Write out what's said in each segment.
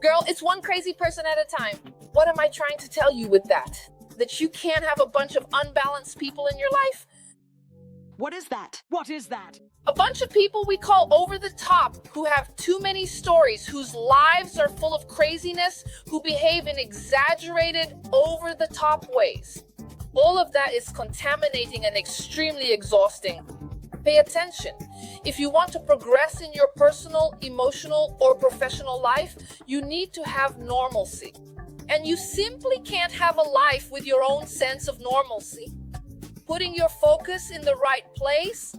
Girl, it's one crazy person at a time. What am I trying to tell you with that? That you can't have a bunch of unbalanced people in your life? What is that? What is that? A bunch of people we call over the top, who have too many stories, whose lives are full of craziness, who behave in exaggerated, over the top ways. All of that is contaminating and extremely exhausting. Pay attention. If you want to progress in your personal, emotional, or professional life, you need to have normalcy. And you simply can't have a life with your own sense of normalcy. Putting your focus in the right place.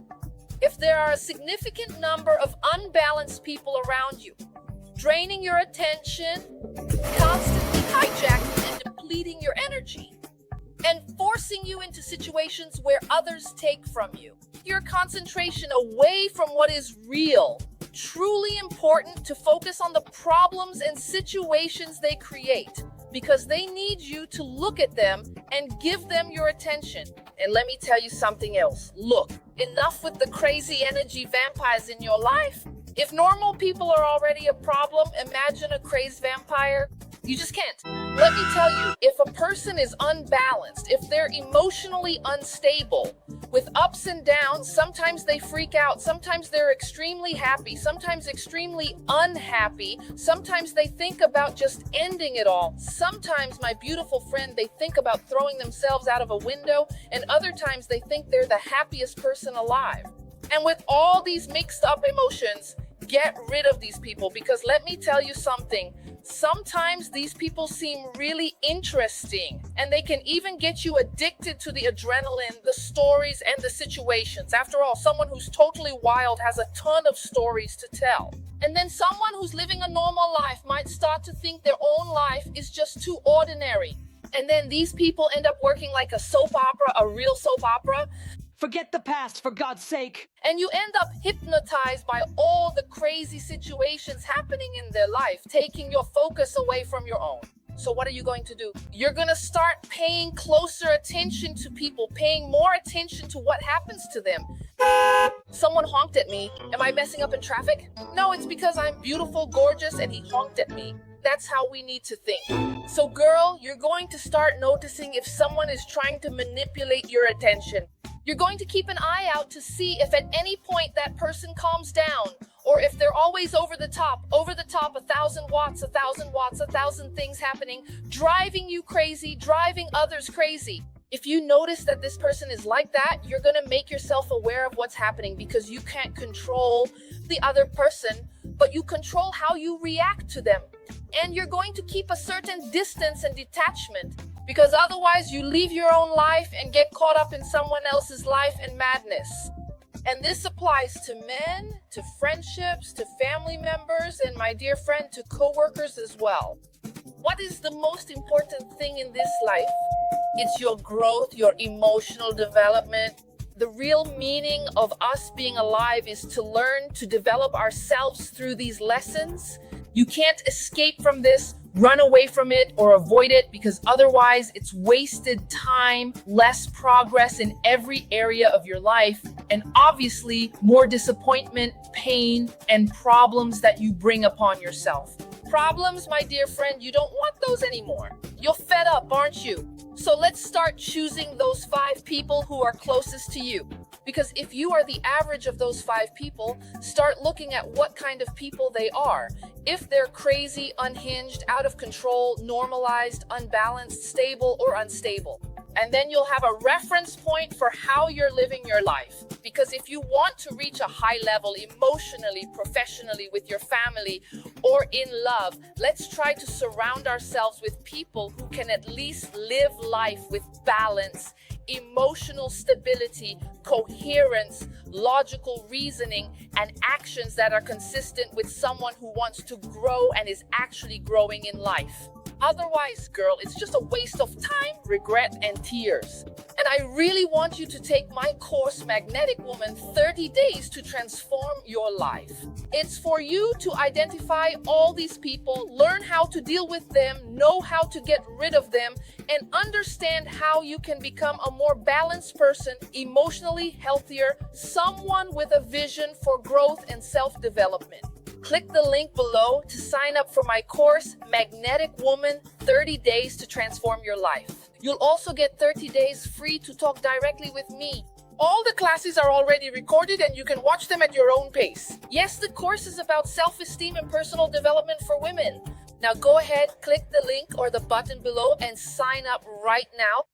If there are a significant number of unbalanced people around you, draining your attention, constantly hijacking and depleting your energy, and forcing you into situations where others take from you, your concentration away from what is real, truly important to focus on the problems and situations they create, because they need you to look at them and give them your attention. And let me tell you something else. Look, enough with the crazy energy vampires in your life. If normal people are already a problem, imagine a crazed vampire. You just can't. Let me tell you, if a person is unbalanced, if they're emotionally unstable, with ups and downs, sometimes they freak out, sometimes they're extremely happy, sometimes extremely unhappy, sometimes they think about just ending it all. Sometimes, my beautiful friend, they think about throwing themselves out of a window, and other times they think they're the happiest person alive. And with all these mixed up emotions, get rid of these people, because let me tell you something. Sometimes these people seem really interesting, and they can even get you addicted to the adrenaline, the stories, and the situations. After all, someone who's totally wild has a ton of stories to tell. And then someone who's living a normal life might start to think their own life is just too ordinary. And then these people end up working like a soap opera, a real soap opera. Forget the past, for God's sake. And you end up hypnotized by all the crazy situations happening in their life, taking your focus away from your own. So what are you going to do? You're going to start paying closer attention to people, paying more attention to what happens to them. Someone honked at me. Am I messing up in traffic? No, it's because I'm beautiful, gorgeous, and he honked at me. That's how we need to think. So girl, you're going to start noticing if someone is trying to manipulate your attention. You're going to keep an eye out to see if at any point that person calms down, or if they're always over the top, 1,000 watts, 1,000 watts, 1,000 things happening, driving you crazy, driving others crazy. If you notice that this person is like that, you're going to make yourself aware of what's happening, because you can't control the other person, but you control how you react to them. And you're going to keep a certain distance and detachment, because otherwise you leave your own life and get caught up in someone else's life and madness. And this applies to men, to friendships, to family members, and my dear friend, to coworkers as well. What is the most important thing in this life? It's your growth, your emotional development. The real meaning of us being alive is to learn to develop ourselves through these lessons. You can't escape from this, run away from it, or avoid it, because otherwise it's wasted time, less progress in every area of your life, and obviously more disappointment, pain, and problems that you bring upon yourself. Problems, my dear friend, you don't want those anymore. You're fed up, aren't you? So let's start choosing those 5 people who are closest to you. Because if you are the average of those 5 people, start looking at what kind of people they are. If they're crazy, unhinged, out of control, normalized, unbalanced, stable, or unstable. And then you'll have a reference point for how you're living your life. Because if you want to reach a high level emotionally, professionally, with your family, or in love, let's try to surround ourselves with people who can at least live life with balance, emotional stability, coherence, logical reasoning, and actions that are consistent with someone who wants to grow and is actually growing in life. Otherwise, girl, it's just a waste of time, regret, and tears. And I really want you to take my course, Magnetic Woman, 30 Days to Transform Your Life. It's for you to identify all these people, learn how to deal with them, know how to get rid of them, and understand how you can become a more balanced person, emotionally healthier, someone with a vision for growth and self-development. Click the link below to sign up for my course, Magnetic Woman, 30 Days to Transform Your Life. You'll also get 30 days free to talk directly with me. All the classes are already recorded and you can watch them at your own pace. Yes, the course is about self-esteem and personal development for women. Now go ahead, click the link or the button below and sign up right now.